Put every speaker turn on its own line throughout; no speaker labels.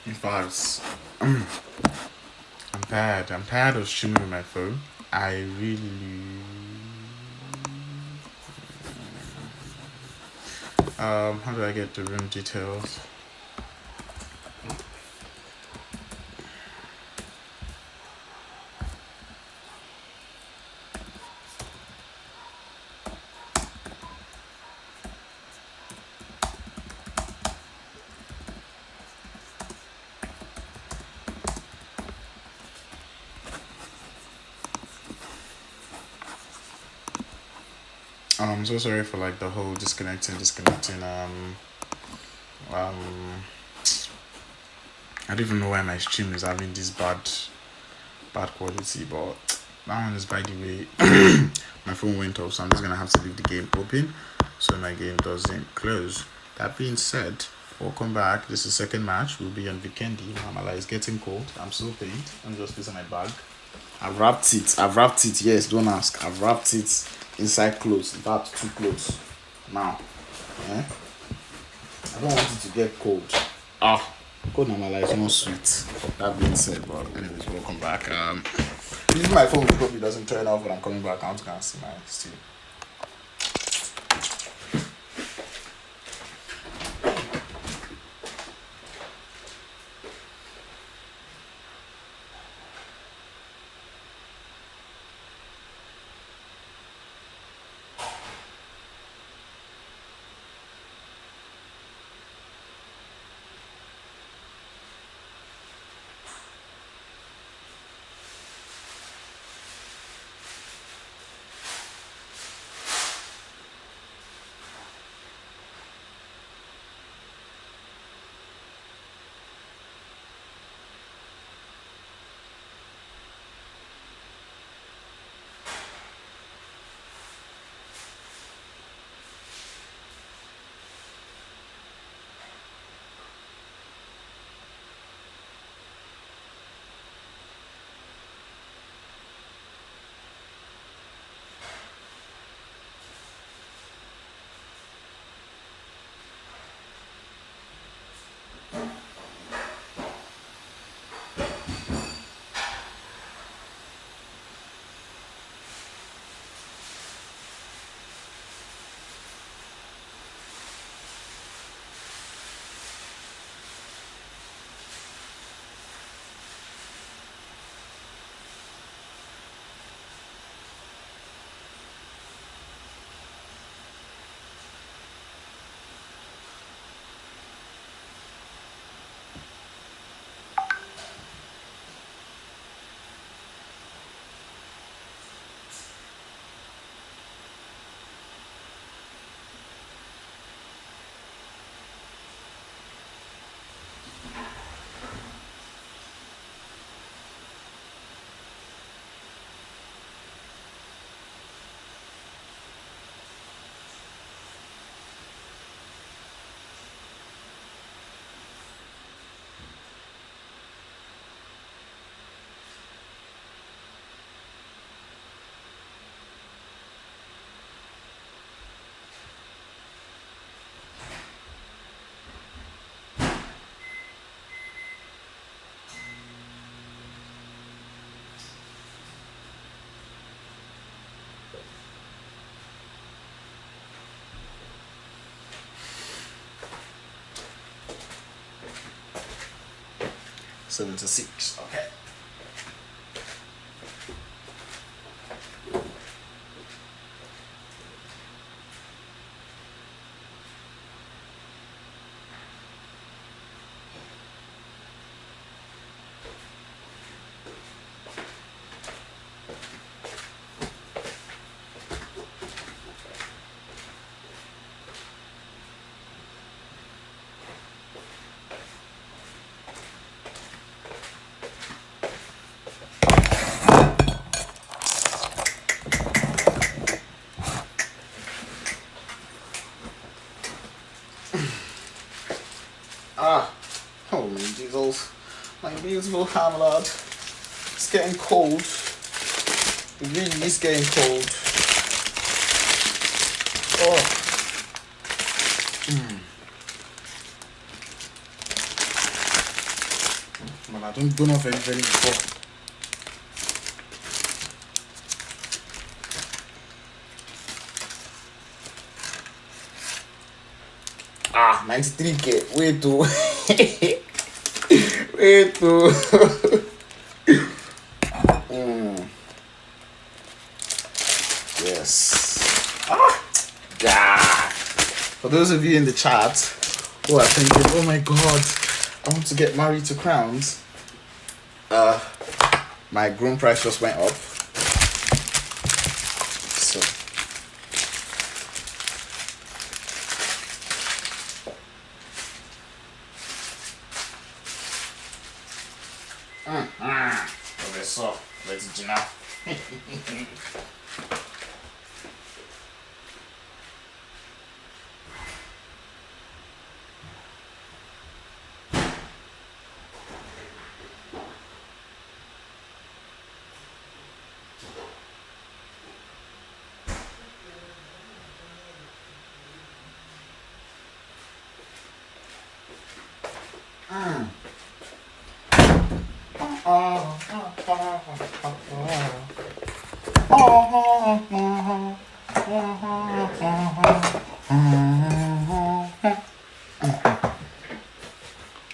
In fact, I'm tired. I'm tired of streaming with my phone. I really. How do I get the room details? I'm so sorry for like the whole disconnecting. Um, I don't even know why my stream is having this bad quality, but that one is by the way. My phone went off, so I'm just gonna have to leave the game open so my game doesn't close. That being said, welcome back. This is second match. We'll be on Vikendi. Mamala is getting cold. I'm so pained. I'm just using my bag. I've wrapped it. Yes, don't ask. I've wrapped it inside clothes. In fact, two clothes. Now, eh? I don't want it to get cold. Cold Namala is not sweet. That being said, but anyways, welcome back. Using my phone hope it doesn't turn off when I'm coming back. I'm just gonna see my steam. Seven to six. Okay. Oh my Jesus. My beautiful Hamlad. It's getting cold. It really is getting cold. Oh. Man, I don't know very before. Ah, 93k. Wait to. Wait to. Yes. Ah, God. For those of you in the chat who are thinking, oh my God, I want to get married to crowns. My groom price just went up. So okay, so let's do now.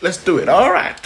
Let's do it. All right.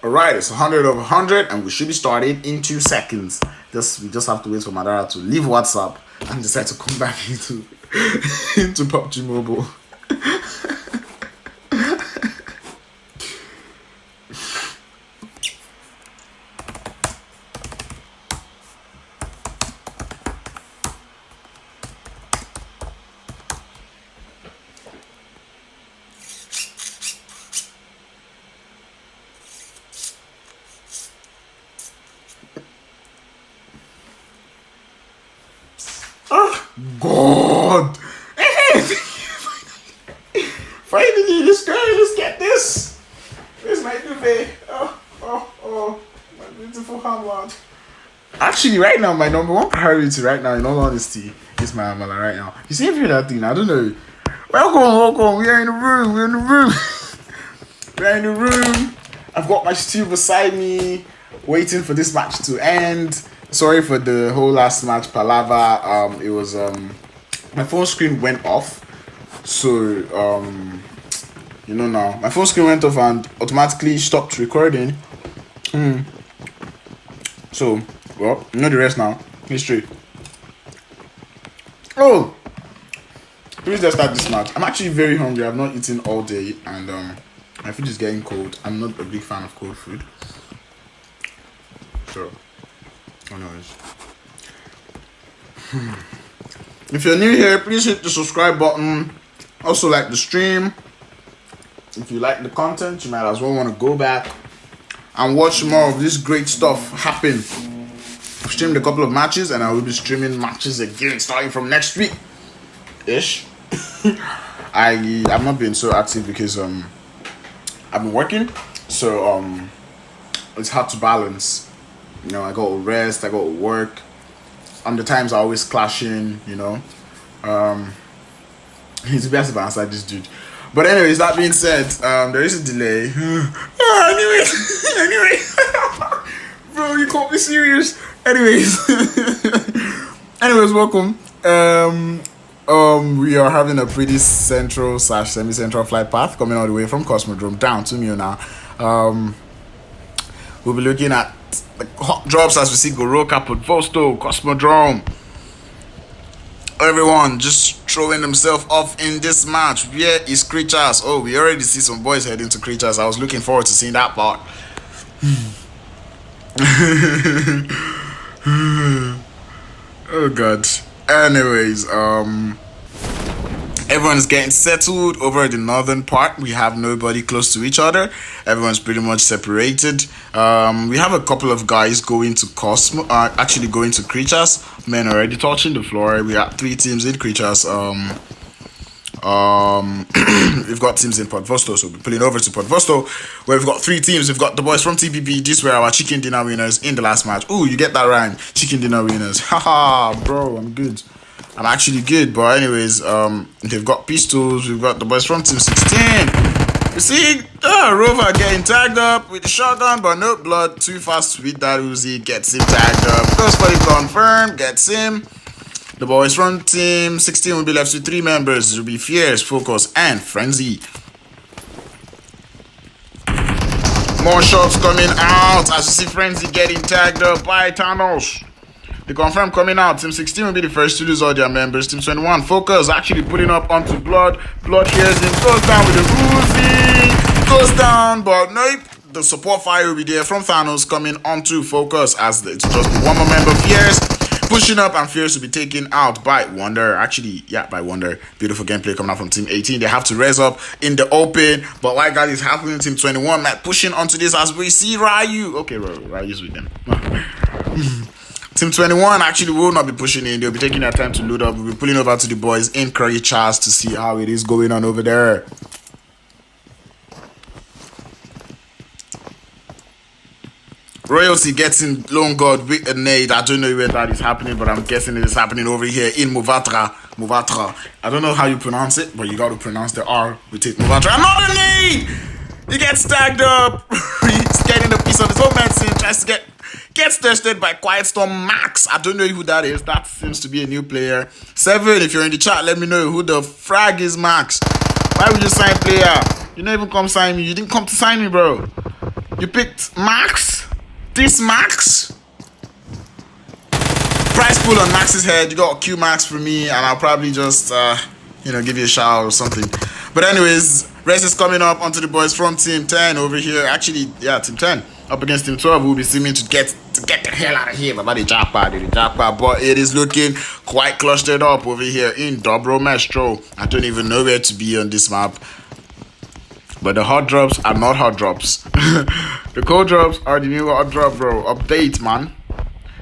All right, it's 100 over 100, and we should be starting in 2 seconds. We just have to wait for Madara to leave WhatsApp and decide to come back into into PUBG Mobile. God! Finally, this girl, let's get this! Where's my duvet? Oh, my beautiful handlord. Actually, right now, my number one priority right now, in all honesty, is my Amala right now. You see, if you're that thing, I don't know. Welcome, we are in the room, we're in the room. We're in the room. I've got my stew beside me, waiting for this match to end. sorry for the whole last match palaver. It was my phone screen went off, so now my phone screen went off and automatically stopped recording. So, well, you know the rest now. History. Oh, please just start this match. I'm actually very hungry. I've not eaten all day, and my food is getting cold. I'm not a big fan of cold food. So, anyways. If you're new here, please hit the subscribe button. Also, like the stream. If you like the content, you might as well want to go back and watch more of this great stuff happen. I've streamed a couple of matches, and I will be streaming matches again starting from next week ish. I've not been so active because I've been working, so it's hard to balance. I got to rest, I got to work, and the times are always clashing. It's best if I answer this dude. But anyways, that being said, there is a delay. Anyway, bro, you can't be serious. Anyways, welcome. We are having a pretty central / semi-central flight path coming all the way from Cosmodrome down to Muna. We'll be looking at the hot drops as we see Goroka, Podvosto, Cosmodrome. Everyone just throwing themselves off in this match. Where is Creatures? Oh, we already see some boys heading to Creatures. I was looking forward to seeing that part. Oh god. Anyways, everyone's getting settled over the northern part. We have nobody close to each other. Everyone's pretty much separated. We have a couple of guys going to actually going to Creatures. Men already touching the floor. We have 3 teams in Creatures. We've got teams in Podvosto, so we're pulling over to Podvosto, where we've got 3 teams. We've got the boys from TPP. These were our chicken dinner winners in the last match. Ooh, you get that rhyme, chicken dinner winners. Haha, bro, I'm good. I'm actually good. But anyways, they've got pistols. We've got the boys from Team 16. You see, Rover getting tagged up with the shotgun, but no blood. Too fast with that Uzi, gets him tagged up. Goes for the confirm, gets him. The boys from Team 16 will be left with 3 members. It will be Fierce, Focus, and Frenzy. More shots coming out as you see Frenzy getting tagged up by Thanos. The confirm coming out. Team 16 will be the first to lose all their members. Team 21, Focus, actually putting up onto Blood. Blood hears him, goes down with the Uzi. Goes down, but nope. The support fire will be there from Thanos coming onto Focus as it's just one more member, Fierce. Pushing up, and Fierce will be taken out by Wonder. Actually, yeah, by Wonder. Beautiful gameplay coming out from Team 18. They have to res up in the open, but like that is happening. Team 21 like pushing onto this as we see Ryu. Okay, Ryu's with them. Team 21 actually will not be pushing in. They'll be taking their time to load up. We'll be pulling over to the boys in Curry Charles to see how it is going on over there. Royalty gets in Lone God with a nade. I don't know where that is happening, but I'm guessing it is happening over here in Muvatra. I don't know how you pronounce it, but you got to pronounce the R. We take Muvatra. Another nade! He gets tagged up. He's getting a piece of his own medicine. Tries to gets tested by Quiet Storm Max. I don't know who that is. That seems to be a new player. 7, if you're in the chat, let me know who the frag is, Max. Why would you sign player? You didn't even come sign me. You didn't come to sign me, bro. You picked Max? This Max? Price pool on Max's head. You got a Q Max for me, and I'll probably just, give you a shout or something. But anyways, race is coming up onto the boys from Team 10 over here. Actually, yeah, Team 10 up against Team 12. We'll be seeming to get the hell out of here. But it is looking quite clustered up over here in Dobro Mestro. I don't even know where to be on this map. But the hot drops are not hot drops. The cold drops are the new hot drop, bro. Update, man.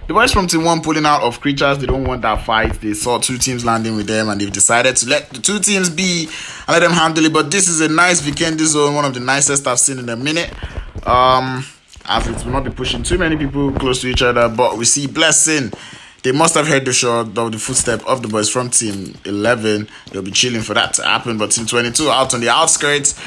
The boys from Team 1 pulling out of Creatures. They don't want that fight. They saw 2 teams landing with them, and they've decided to let the 2 teams be and let them handle it. But this is a nice Vikendi zone, one of the nicest I've seen in a minute. As it will not be pushing too many people close to each other, but we see Blessing. They must have heard the shot of the footstep of the boys from Team 11. They'll be chilling for that to happen. But Team 22 out on the outskirts.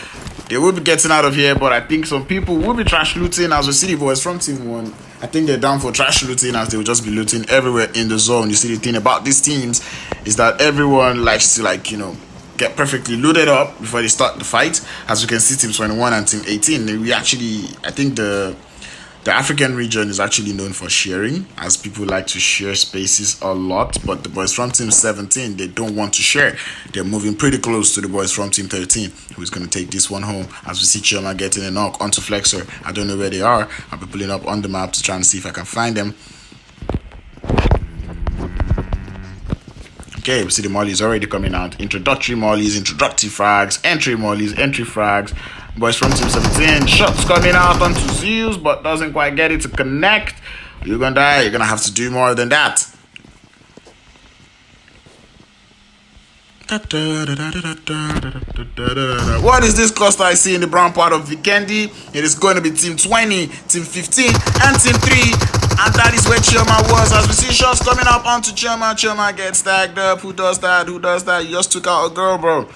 They will be getting out of here, but I think some people will be trash looting as we see the boys from Team 1. I think they're down for trash looting, as they will just be looting everywhere in the zone. You see, the thing about these teams is that everyone likes to, like, you know, get perfectly loaded up before they start the fight. As you can see, Team 21 and Team 18, we actually, I think the African region is actually known for sharing, as people like to share spaces a lot. But the boys from Team 17, they don't want to share. They're moving pretty close to the boys from Team 13, who's going to take this one home. As we see Chioma getting a knock onto Flexor. I don't know where they are. I'll be pulling up on the map to try and see if I can find them. Okay, we see the mollies already coming out. Introductory mollies, introductory frags, entry mollies, entry frags. Boys from Team 17, shots coming out onto Zeus, but doesn't quite get it to connect. You're gonna die. You're gonna have to do more than that. What is this cluster I see in the brown part of Vikendi? It is going to be Team 20, Team 15, and Team 3. And that is where Chioma was. As we see shots coming up onto Chioma. Chioma gets tagged up. Who does that? Who does that? You just took out a girl, bro.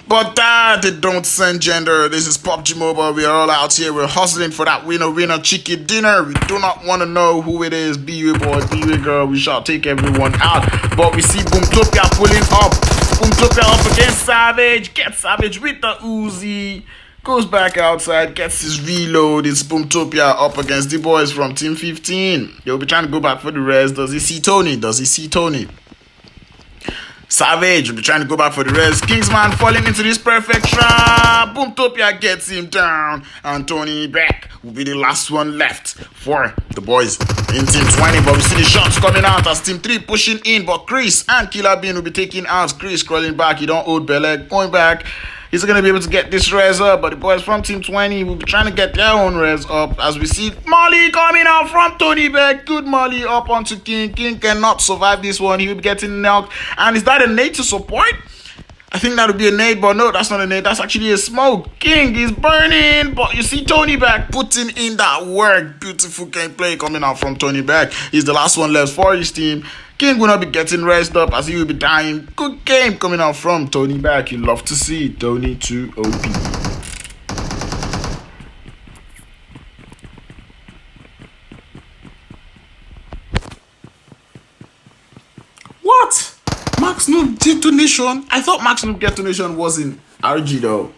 But they don't send gender. This is PUBG Mobile. We are all out here. We're hustling for that winner chicken dinner. We do not want to know who it is. Be your boy, be your girl. We shall take everyone out. But we see Boomtopia pulling up. Boomtopia up against Savage. Gets Savage with the Uzi. Goes back outside. Gets his reload. It's Boomtopia up against the boys from Team 15. They'll be trying to go back for the rest. Does he see Tony? Does he see Tony? Savage will be trying to go back for the rest. Kingsman falling into this perfect trap. Boomtopia gets him down. And Tony back will be the last one left for the boys in Team 20. But we see the shots coming out as Team 3 pushing in. But Chris and Killer Bean will be taking out. Chris crawling back. He don't hold Belek. Going back. He's going to be able to get this res up. But the boys from Team 20 will be trying to get their own res up. As we see Molly coming out from Tony Beck. Good Molly up onto King. King cannot survive this one. He will be getting knocked. And is that a nade to support? I think that would be a nade. But no, that's not a nade. That's actually a smoke. King is burning. But you see Tony Beck putting in that work. Beautiful gameplay coming out from Tony Beck. He's the last one left for his team. King will not be getting rest up as he will be dying. Good game coming out from Tony Back. You love to see Tony 2 OP. What? Max Noob did donation? I thought Max Noob get donation was in RG though.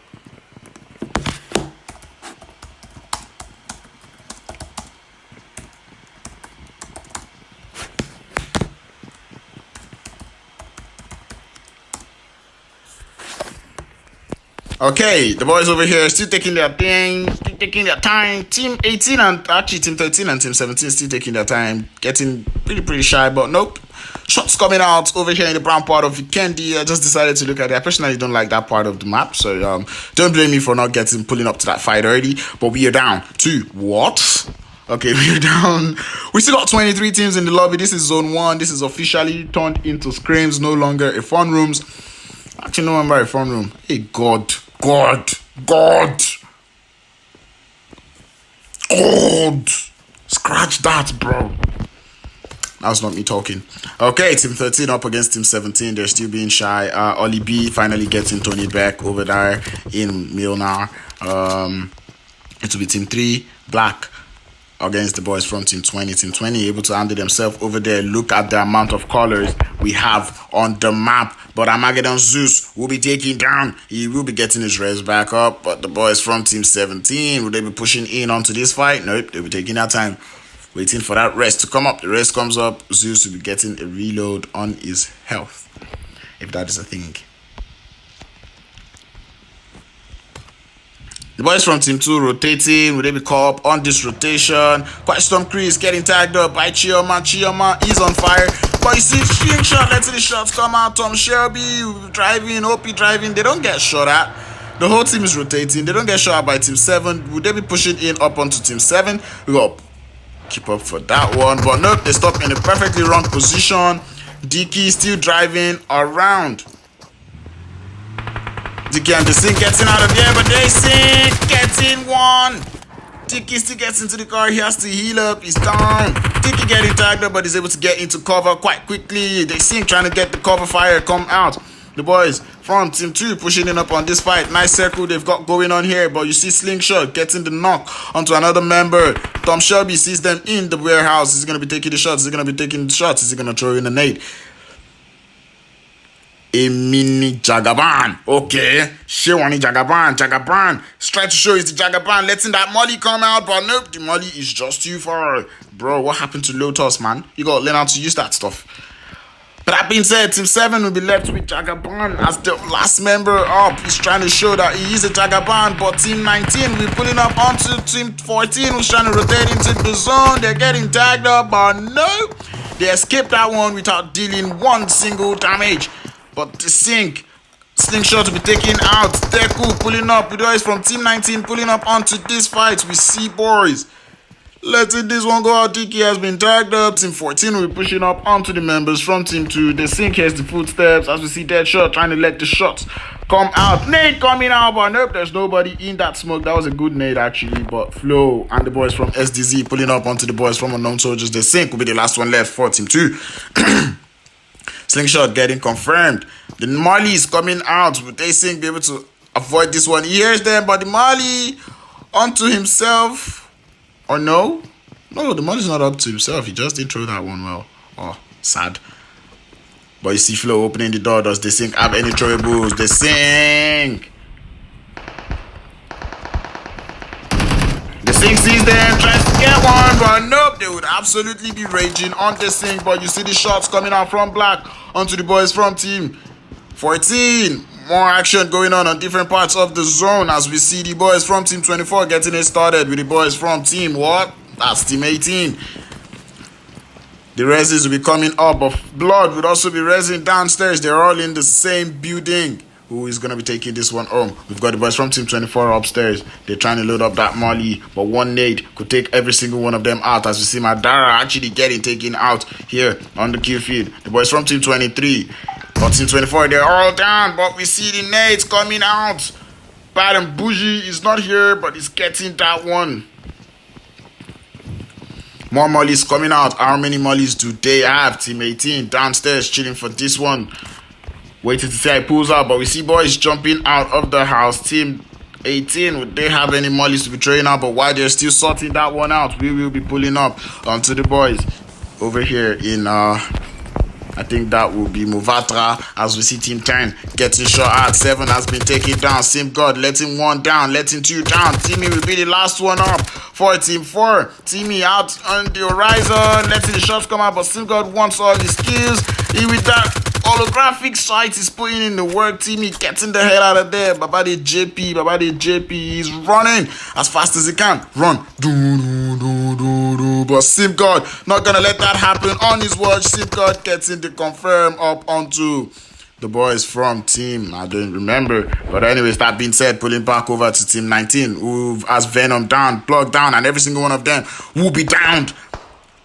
Okay, the boys over here still taking their thing, still taking their time. Team 18 and actually Team 13 and Team 17 still taking their time, getting pretty shy, but nope. Shots coming out over here in the brown part of Vikendi. I just decided to look at it. I personally don't like that part of the map, so don't blame me for not pulling up to that fight already. But we are down to what? Okay, we're down. We still got 23 teams in the lobby. This is Zone 1. This is officially turned into scrims, no longer a fun rooms. Actually, no longer a fun room. Hey, God. Scratch that, bro. That's not me talking. Okay, Team 13 up against Team 17. They're still being shy. Oli B finally getting Tony back over there in Milnar. It will be Team 3, Black, against the boys from Team 20. Team 20 able to handle themselves over there. Look at the amount of colors we have on the map. But Armageddon Zeus will be taken down. He will be getting his res back up. But the boys from Team 17, will they be pushing in onto this fight? Nope, they'll be taking their time, waiting for that rest to come up. The rest comes up. Zeus will be getting a reload on his health, if that is a thing. The boys from Team 2 rotating. Will they be caught up on this rotation? Quite Storm Chris getting tagged up by Chioma. Chioma is on fire. But you see, Slingshot letting the shots come out. Tom Shelby driving, OP driving. They don't get shot at. The whole team is rotating. They don't get shot at by Team 7. Will they be pushing in up onto Team 7? We got keep up for that one. But nope, they stop in a perfectly wrong position. Dicky still driving around. Dicky and the Sink getting out of here, but they Sink getting one. Dicky still gets into the car. He has to heal up. He's down. Dicky getting tagged up, but he's able to get into cover quite quickly. They Sink trying to get the cover fire come out. The boys from Team 2 pushing in up on this fight. Nice circle they've got going on here. But you see Slingshot getting the knock onto another member. Tom Shelby sees them in the warehouse. Is he going to be taking the shots? Is he going to be taking the shots? Is he going to throw in a nade? A mini Jagaban. Okay. Shewani Jagaban. Jagaban. Try to show is the Jagaban. Letting that Molly come out. But nope. The Molly is just too far. Bro, what happened to Lotus, man? You got to learn how to use that stuff. But that being said, Team 7 will be left with Jagaban as the last member up. He's trying to show that he is a Jagaban, but Team 19 will be pulling up onto Team 14, who's trying to rotate into the zone. They're getting tagged up, but no. They escaped that one without dealing one single damage. But the Slingshot will be taken out. Deku pulling up. The boys from Team 19 pulling up onto this fight. We see boys. Letting this one go out. Tiki has been tagged up. Team 14 will be pushing up onto the members from Team 2. The Sink has the footsteps as we see Deadshot trying to let the shots come out. Nade coming out, but nope, there's nobody in that smoke. That was a good nade actually, but Flo and the boys from SDZ pulling up onto the boys from Unknown Soldiers. The Sink will be the last one left for Team 2. Slingshot getting confirmed. The Molly is coming out. Would they Sink be able to avoid this one? He hears them, but the Molly onto himself. Or no? No, the Molly's not up to himself. He just didn't throw that one well. Oh, sad. But you see Flo opening the door. Does the Sink have any throwables? The Sink! The Sink sees them, tries to get one, but nope, they would absolutely be raging on the Sink. But you see the shots coming out from Black onto the boys from Team 14. More action going on different parts of the zone as we see the boys from Team 24 getting it started with the boys from Team what? That's Team 18. The reses will be coming up, but Blood would also be resing downstairs. They're all in the same building. Who is going to be taking this one home? We've got the boys from Team 24 upstairs. They're trying to load up that Molly, but one nade could take every single one of them out as we see Madara actually getting taken out here on the kill field. The boys from Team 23. But Team 24, they're all down, but we see the nades coming out. Bad and Bougie is not here, but he's getting that one. More Mollies coming out. How many Mollies do they have? Team 18 downstairs chilling for this one. Waiting to see how it pulls out, but we see boys jumping out of the house. Team 18, would they have any Mollies to be throwing out? But while they're still sorting that one out, we will be pulling up onto the boys over here in I think that will be Muvatra as we see Team 10 getting shot at. 7 has been taken down. Sim God letting 1 down, letting 2 down. Timmy will be the last one up for Team 4. Timmy out on the horizon, letting the shots come out, but Sim God wants all his skills. He with that holographic sight is putting in the work. Timmy getting the hell out of there. Babade JP is running as fast as he can. Run. But Sim God not gonna let that happen on his watch. Sim God getting the confirm up onto the boys from Team, I don't remember. But anyways, that being said, pulling back over to Team 19, who has Venom down, Plug down, and every single one of them will be downed.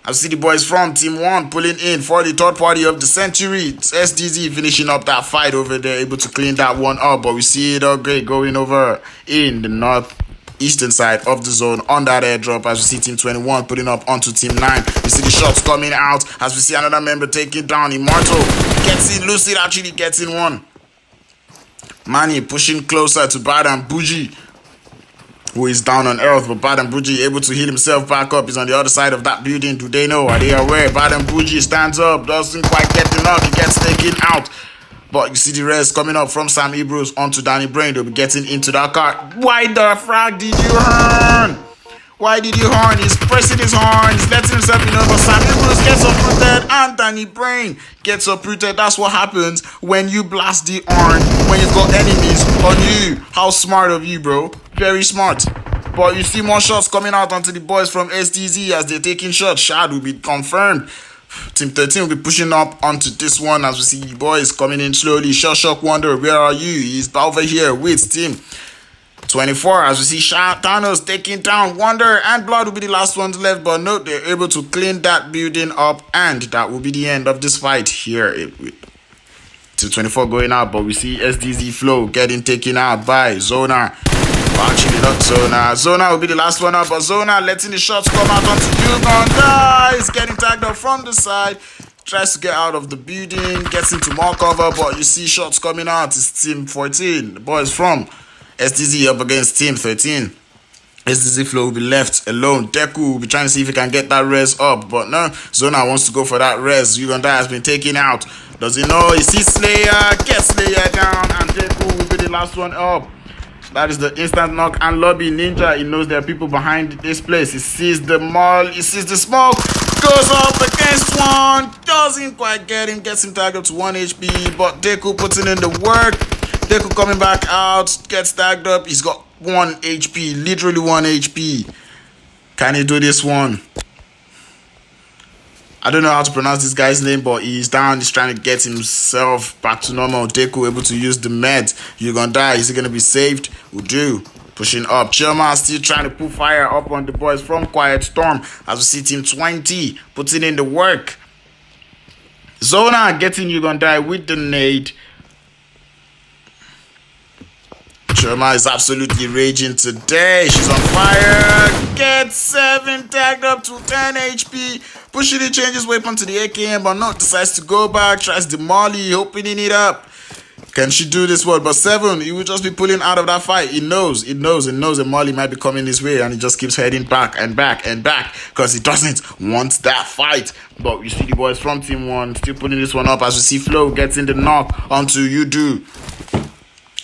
I see the boys from Team 1 pulling in for the third party of the century. It's SDZ finishing up that fight over there, able to clean that one up. But we see it all great going over in the northeastern side of the zone on that airdrop as we see Team 21 putting up onto Team 9. We see the shots coming out as we see another member taking down Immortal. Gets in, Lucid actually gets in one. Manny pushing closer to Bad and Bougie, who is down on earth, but Bad and Bougie able to heal himself back up. He's on the other side of that building. Do they know? Are they aware? Bad and Bougie stands up, doesn't quite get the knock. He gets taken out. But you see the rest coming up from Sam Ibros onto Danny Brain. They'll be getting into that car. Why the frag did you horn? Why did you horn? He's pressing his horn. He's letting himself be known. But Sam Ibros gets uprooted and Danny Brain gets uprooted. That's what happens when you blast the horn, when you've got enemies on you. How smart of you, bro. Very smart. But you see more shots coming out onto the boys from SDZ as they're taking shots. Shad will be confirmed. Team 13 will be pushing up onto this one as we see the boys coming in slowly. Shock Wonder, where are you? He's over here with Team 24 as we see Thanos taking down Wonder, and Blood will be the last ones left. But no, they're able to clean that building up, and that will be the end of this fight here. Team 24 going out, but we see SDZ Flow getting taken out by Zona. Actually, not Zona. Zona will be the last one up, but Zona letting the shots come out onto Yugon. Guys, getting tagged up from the side. tries to get out of the building, gets into more cover, but you see shots coming out. It's team 14. The boys from STZ up against team 13. STZ Flow will be left alone. Deku will be trying to see if he can get that res up, but no. Zona wants to go for that res. Uganda has been taken out. Does he know? He sees Slayer, gets Slayer down, and Deku will be the last one up. That is the instant knock and lobby ninja. He knows there are people behind this place. He sees the mall. He sees the smoke. Goes up against one. Doesn't quite get him. Gets him tagged up to 1 HP. But Deku putting in the work. Deku coming back out. Gets tagged up. He's got 1 HP. Literally 1 HP. Can he do this one? I don't know how to pronounce this guy's name, but he's down. He's trying to get himself back to normal. Deku able to use the med. You're gonna die. Is he gonna be saved? Will do. Pushing up. Choma still trying to put fire up on the boys from Quiet Storm. As we see team 20 putting in the work. Zona getting You Gonna Die with the nade. Choma is absolutely raging today. She's on fire. Gets 7, tagged up to 10 HP. Pushing it, changes weapon to the AKM, but not decides to go back. Tries the molly, opening it up. Can she do this one? But 7, he will just be pulling out of that fight. He knows that molly might be coming his way, and he just keeps heading back and back and back because he doesn't want that fight. But you see the boys from Team 1 still putting this one up as we see Flo gets in the knock onto Yudu.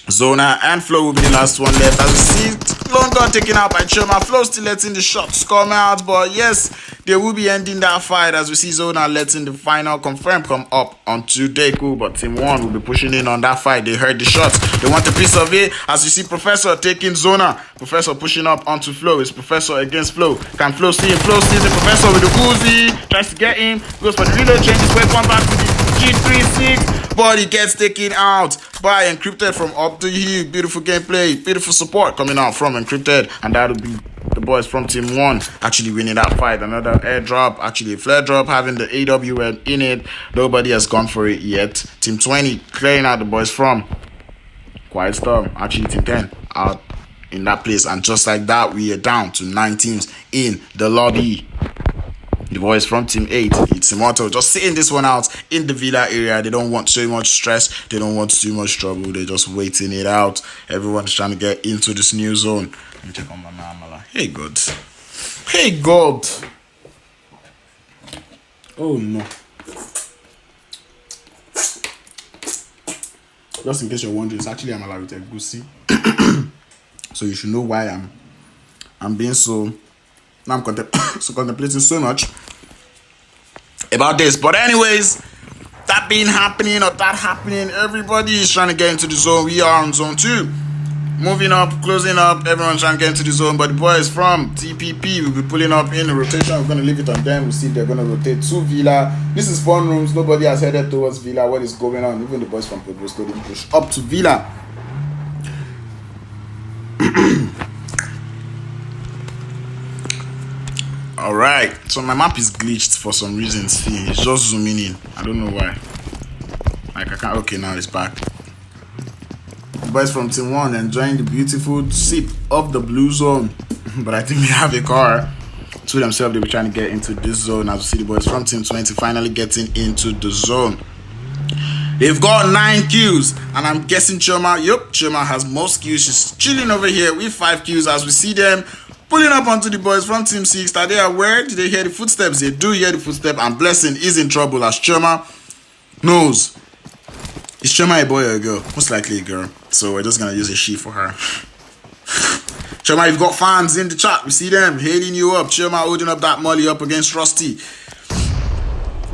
Zona and Flo will be the last one left. As we see Lone Gun taken out by Choma. Flo still letting the shots come out, but yes, they will be ending that fight as we see Zona letting the final confirm come up onto Deku. But Team 1 will be pushing in on that fight. They heard the shots. They want a piece of it as you see Professor taking Zona. Professor pushing up onto Flo. It's Professor against Flo. Can Flo see him? Flo sees the Professor with the Uzi. Tries to get him. Goes for the reload. Changes weapon back to the G36. But he gets taken out by Encrypted from up the hill. Beautiful gameplay, beautiful support coming out from Encrypted, and that'll be the boys from Team 1 actually winning that fight. Another airdrop, actually a flare drop, having the AWM in it. Nobody has gone for it yet. Team 20 clearing out the boys from Quiet Storm. Actually, Team 10 out in that place, and just like that, we are down to 9 teams in the lobby. The boys from Team 8, it's Immortal, just sitting this one out in the Villa area. They don't want too much stress. They don't want too much trouble. They're just waiting it out. Everyone's trying to get into this new zone. Let me check on my Amala. Hey, God. Hey, God. Oh, no. Just in case you're wondering, it's actually Amala with a goosey. So you should know why I'm being so... Now I'm contemplating so much about this. But anyways, that being happening or that happening, everybody is trying to get into the zone. We are on zone 2. Moving up, closing up, everyone's trying to get into the zone. But the boys from TPP will be pulling up in the rotation. We're going to leave it on them. We'll see if they're going to rotate to Villa. This is fun rooms. Nobody has headed towards Villa. What is going on? Even the boys from Pueblo Stadium push up to Villa. Alright, so my map is glitched for some reason. See, it's just zooming in. I don't know why. Like I can't. Okay, now it's back. The boys from Team 1 enjoying the beautiful sip of the blue zone. But I think they have a car to themselves. They'll be trying to get into this zone. As we see the boys from Team 20 finally getting into the zone. They've got 9 kills, and I'm guessing Choma. Yup, Choma has most kills. She's chilling over here with 5 kills as we see them pulling up onto the boys from Team 6. Are they aware? Did they hear the footsteps? They do hear the footsteps, and Blessing is in trouble as Choma knows. Is Choma a boy or a girl? Most likely a girl. So we're just going to use a she for her. Choma, you've got fans in the chat. We see them hailing you up. Choma holding up that molly up against Rusty.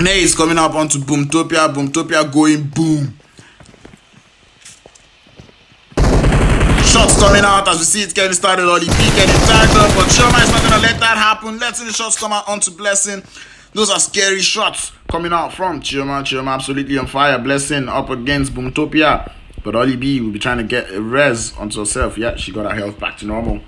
Nays coming up onto Boomtopia. Boomtopia going boom. Shots coming out as we see it getting started. Oli B getting tagged up, but Choma is not going to let that happen. Letting the shots come out onto Blessing. Those are scary shots coming out from Choma. Choma absolutely on fire. Blessing up against Boomtopia. But Oli B will be trying to get a res onto herself. Yeah, she got her health back to normal.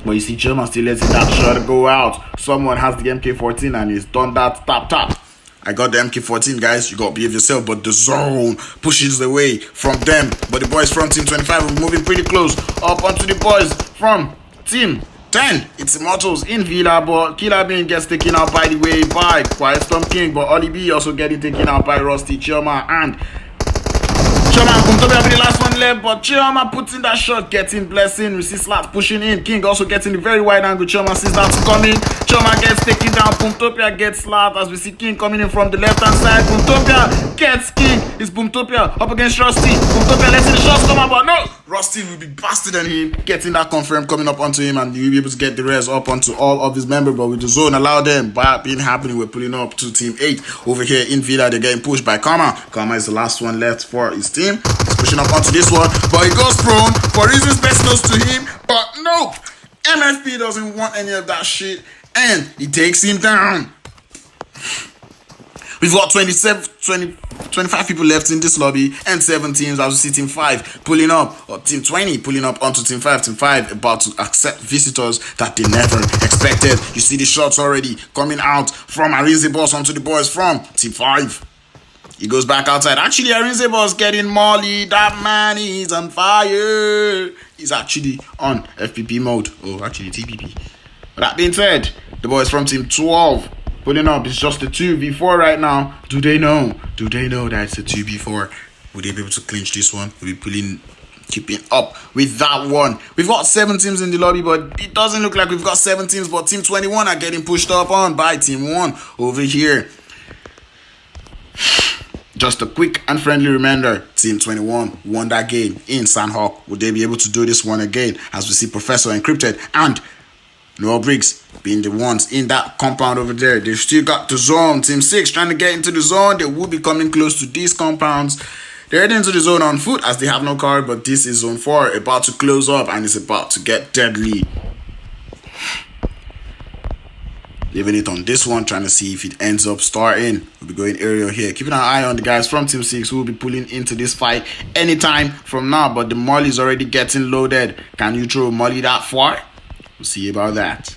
But you see Choma still letting that shot go out. Someone has the MK14 and he's done that. Tap. I got the MK14, guys. You got to behave yourself. But the zone pushes away from them. But the boys from Team 25 are moving pretty close up onto the boys from Team 10. It's Immortals in Villa, but Killer Bean gets taken out by the way by Quiet Storm King, but Oli B also getting taken out by Rusty Chioma and Kumtobi will be the last one left, but Chioma puts in that shot, getting blessing. We see Slat pushing in. King also getting the very wide angle. Chioma sees that coming. Chioma gets taken down. Boomtopia gets Slat as we see King coming in from the left hand side. Boomtopia gets King. It's Boomtopia up against Rusty. Boomtopia letting the shots come out, but no! Rusty will be faster than him, getting that confirm coming up onto him, and he'll be able to get the res up onto all of his members. But with the zone allow them, by being happening, we're pulling up to Team 8 over here in Villa. They're getting pushed by Karma. Karma is the last one left for his team. He's pushing up onto this one, but he goes prone for reasons best known to him. But nope, MFP doesn't want any of that shit, and he takes him down. We've got 25 people left in this lobby and 7 teams. As we see Team 5 pulling up, or Team 20 pulling up onto Team 5. Team 5 about to accept visitors that they never expected. You see the shots already coming out from Arinze Boss onto the boys from Team 5. He goes back outside. Actually, Arinze Boss getting Molly. That man is on fire. He's actually on FPP mode. Oh, actually TPP. But that being said, the boys from Team 12 pulling up. It's just a 2v4 right now. Do they know? Do they know that it's a 2v4? Will they be able to clinch this one? Will be keeping up with that one. We've got 7 teams in the lobby, but it doesn't look like we've got 7 teams. But Team 21 are getting pushed up on by Team 1 over here. Just a quick and friendly reminder, Team 21 won that game in Sandhawk. Would they be able to do this one again? As we see Professor Encrypted and Noel Briggs being the ones in that compound over there. They've still got the zone. Team 6 trying to get into the zone. They will be coming close to these compounds. They're heading into the zone on foot as they have no car, but this is zone 4 about to close up and it's about to get deadly. Leaving it on this one, trying to see if it ends up starting. We'll be going aerial here. Keeping an eye on the guys from Team 6 who will be pulling into this fight anytime from now. But the molly is already getting loaded. Can you throw molly that far? We'll see about that.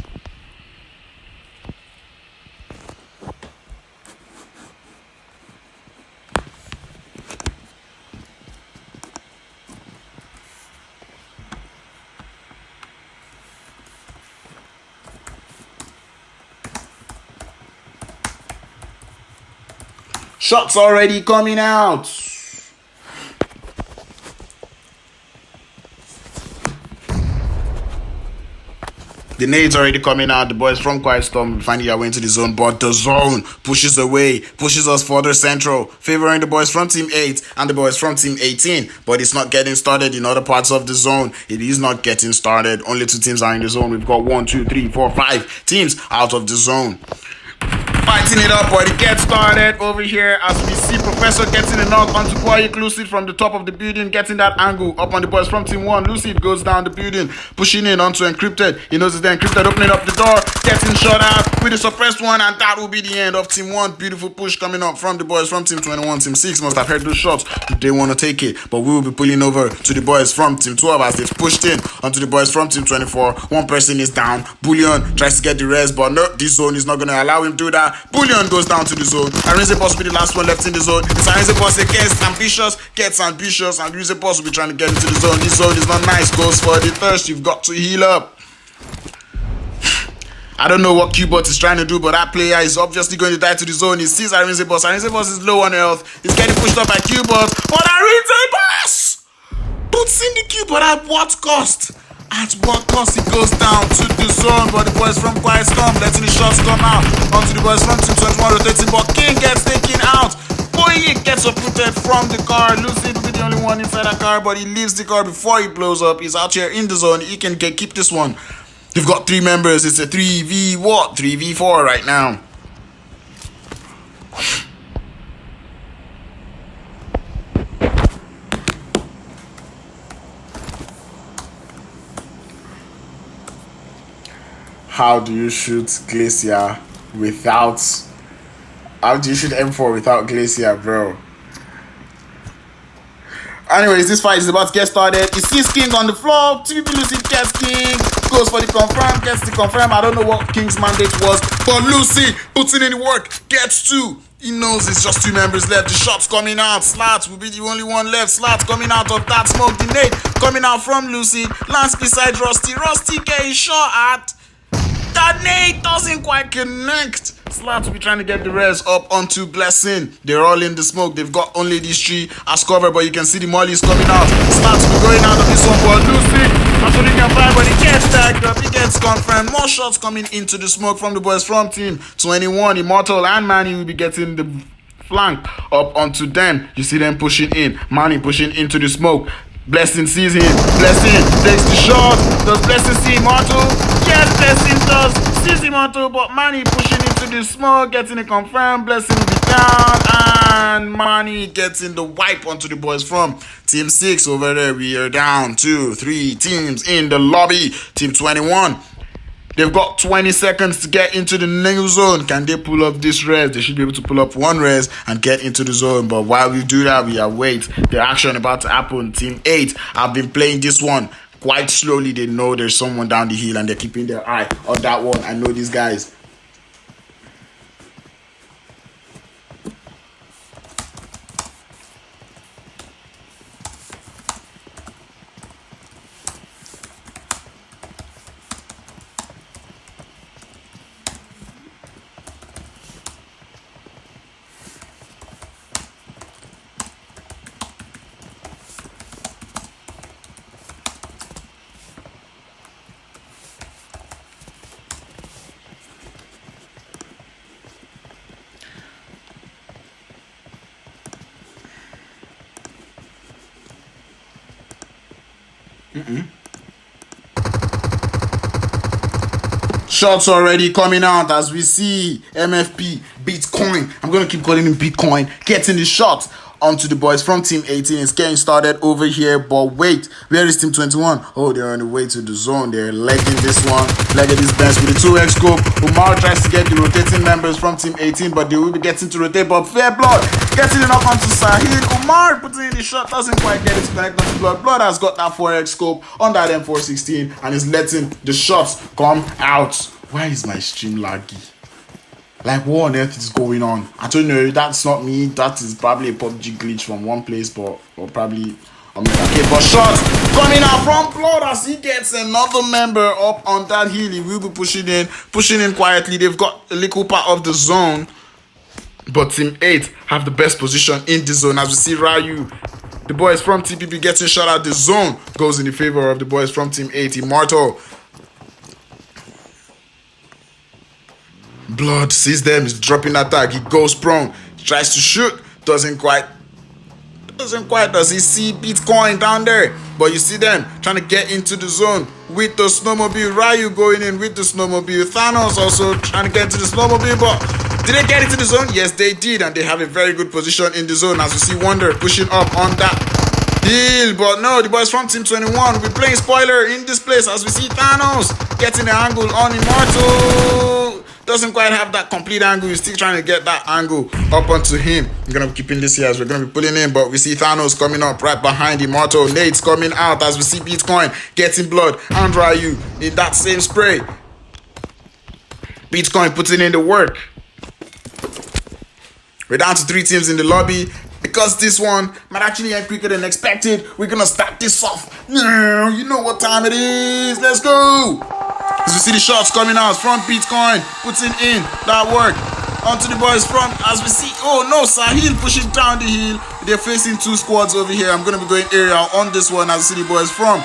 Shots already coming out. The nades already coming out. The boys from Quiet Storm finding their way into the zone, but the zone pushes away, pushes us further central, favoring the boys from Team 8 and the boys from Team 18. But it's not getting started in other parts of the zone. It is not getting started. Only 2 teams are in the zone. We've got 1, 2, 3, 4, 5 teams out of the zone. Fighting it up, but it gets started over here as we see Professor getting a knock onto Quiet Lucid from the top of the building, getting that angle up on the boys from Team 1. Lucid goes down the building, pushing in onto Encrypted. He knows it's the Encrypted, opening up the door, getting shot out with the suppressed one, and that will be the end of Team 1. Beautiful push coming up from the boys from Team 21. Team 6 must have heard those shots. They want to take it, but we will be pulling over to the boys from Team 12 as they've pushed in onto the boys from Team 24. One person is down. Bullion tries to get the rest, but no, this zone is not going to allow him to do that. Bullion goes down to the zone. Arinze Boss will be the last one left in the zone. It's Arinze Boss that gets ambitious, and Arinze Boss will be trying to get into the zone. This zone is not nice. Goes for the thirst. You've got to heal up. I don't know what Qbot is trying to do, but that player is obviously going to die to the zone. He sees Arinze Boss. Arinze Boss is low on health. He's getting pushed up by Qbot. But Arinze Boss puts in the Qbot at what cost? At what cost? He goes down to the zone, but the boys from Quiet Storm letting the shots come out onto the boys from Team 21 rotating, but King gets taken out. Boy, gets uprooted from the car. Lucid will be the only one inside that car, but he leaves the car before he blows up. He's out here in the zone. He can keep this one. They've got 3 members. It's a 3v4 right now. How do you shoot Glacier without... How do you shoot M4 without Glacier, bro? Anyways, this fight is about to get started. He sees King on the floor. 2 people Lucid gets King. goes for the confirm, gets the confirm. I don't know what King's mandate was, but Lucy puts in the work, gets 2. He knows it's just 2 members left. The shot's coming out. Slats will be the only one left. Slats coming out of that smoke. The nade coming out from Lucy. Lands beside Rusty. Rusty getting shot at. That nade doesn't quite connect. Slats will be trying to get the rest up onto Blessing. They're all in the smoke. They've got only these 3 as cover, but you can see the mollies coming out. Slats will be going out of this one, but Lucy absolutely can find, but he gets tagged up. He gets confirmed. More shots coming into the smoke from the boys from team 21. Immortal and Manny will be getting the flank up onto them. You see them pushing in. Manny pushing into the smoke. Blessing sees him. Blessing takes the shot. Does Blessing see Immortal? Yes, Blessing does. Sees Immortal, but Manny pushing into the smoke, getting it confirmed. Blessing will be down, and Manny getting the wipe onto the boys from Team 6 over there. We are down 2, 3 teams in the lobby. Team 21. They've got 20 seconds to get into the new zone. Can they pull up this res? They should be able to pull up 1 res and get into the zone. But while we do that, we await the action about to happen. Team 8 have been playing this one quite slowly. They know there's someone down the hill and they're keeping their eye on that one. I know these guys. Shots already coming out as we see MFP Bitcoin. I'm gonna keep calling him Bitcoin. Getting the shot onto the boys from Team 18. It's getting started over here, but wait, where is Team 21? Oh, they're on the way to the zone. They're legging this one, legging this bench with the 2x scope. Umar tries to get the rotating members from Team 18, but they will be getting to rotate. But Fair Blood getting it up onto Sahil. Umar putting in the shot, doesn't quite get it to connect onto Blood. Blood has got that 4x scope on that M416 and is letting the shots come out. Why is my stream laggy? Like, what on earth is going on? I don't know. That's not me. That is probably a PUBG glitch from one place, but or probably okay. But shots coming out from Blood as he gets another member up on that hill. He will be pushing in quietly. They've got a little part of the zone, but Team 8 have the best position in the zone. As we see Ryu, the boys from TPP getting shot at. The zone goes in the favor of the boys from Team 8. Immortal. Blood sees them, he's dropping attack, he goes prone, he tries to shoot, doesn't quite. Does he see Bitcoin down there? But you see them trying to get into the zone with the snowmobile. Ryu going in with the snowmobile. Thanos also trying to get into the snowmobile, but did they get into the zone? Yes, they did, and they have a very good position in the zone. As you see Wonder pushing up on that hill, but no, the boys from Team 21 will be playing spoiler in this place as we see Thanos getting the angle on Immortal. Doesn't quite have that complete angle. He's still trying to get that angle up onto him. I'm gonna be keeping this here as we're gonna be pulling in, but we see Thanos coming up right behind Immortal. Nate's coming out as we see Bitcoin getting Blood and Ryu in that same spray. Bitcoin putting in the work. We're down to 3 teams in the lobby. Because this one might actually end quicker than expected, we're gonna start this off. You know what time it is. Let's go. As we see the shots coming out from Bitcoin, putting in that work onto the boys from, as we see, oh no, Sahil pushing down the hill. They're facing 2 squads over here. I'm gonna be going area on this one as we see the boys from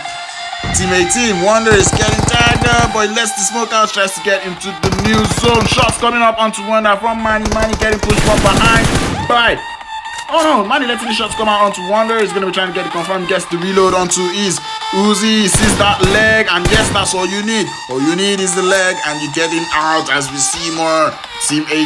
Team 18. Wonder is getting tagged up, but he lets the smoke out, tries to get into the new zone. Shots coming up onto Wonder from Manny. Manny getting pushed from behind by, oh no, Manny letting the shots come out onto Wonder. He's going to be trying to get it confirmed. Gets the reload onto his Uzi. Sees that leg, and yes, that's all you need. All you need is the leg, and you're getting out as we see more. Team 8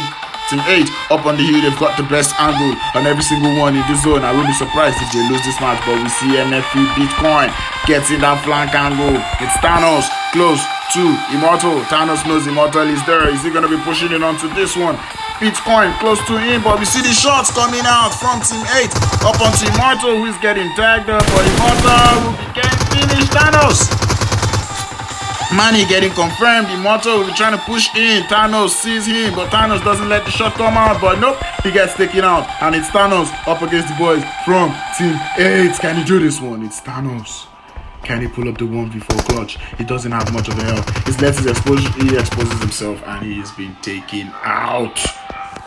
up on the hill. They've got the best angle on every single one in this zone. I wouldn't be surprised if they lose this match, but we see MFP Bitcoin getting that flank angle. It's Thanos close to Immortal. Thanos knows Immortal is there. Is he going to be pushing it onto this one? Bitcoin close to him, but we see the shots coming out from Team 8 up onto Immortal, who is getting tagged up, but Immortal will be getting finished. Thanos Manny getting confirmed. Immortal will be trying to push in. Thanos sees him, but Thanos doesn't let the shot come out. But nope, he gets taken out. And it's Thanos up against the boys from Team 8. Can he do this one? It's Thanos. Can he pull up the 1v4 clutch? He doesn't have much of a help. He exposes himself and he is being taken out.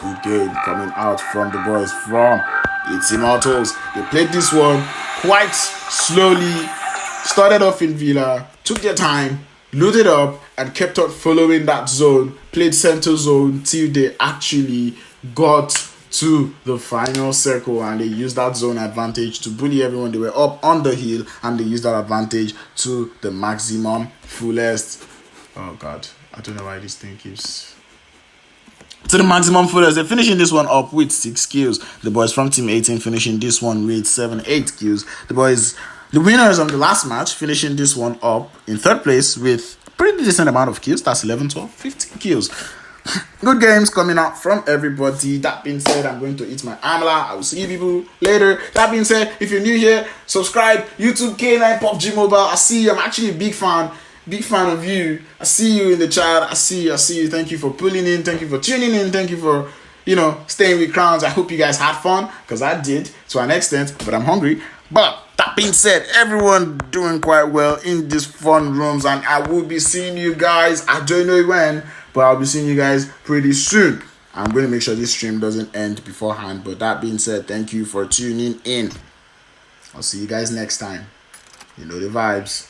Good game coming out from the boys from It's Immortals. They played this one quite slowly. Started off in Villa, took their time, loaded up, and kept on following that zone. Played center zone till they actually got to the final circle, and they used that zone advantage to bully everyone. They were up on the hill, and they used that advantage to the maximum fullest. Oh god, I don't know why this thing keeps to the maximum fullest. They're finishing this one up with 6 kills. The boys from Team 18 finishing this one with 8 kills. The winners of the last match finishing this one up in 3rd place with a pretty decent amount of kills. That's 11, 12, 15 kills. Good games coming out from everybody. That being said, I'm going to eat my amla. I will see you people later. That being said, if you're new here, subscribe. YouTube K9 PUBG Mobile. I see you. I'm actually a big fan of you. I see you in the chat. I see you. Thank you for pulling in. Thank you for tuning in. Thank you for, staying with Crowns. I hope you guys had fun, because I did to an extent, but I'm hungry. But that being said, everyone doing quite well in these fun rooms, and I will be seeing you guys. I don't know when, but I'll be seeing you guys pretty soon. I'm going to make sure this stream doesn't end beforehand. But that being said, thank you for tuning in. I'll see you guys next time. You know the vibes.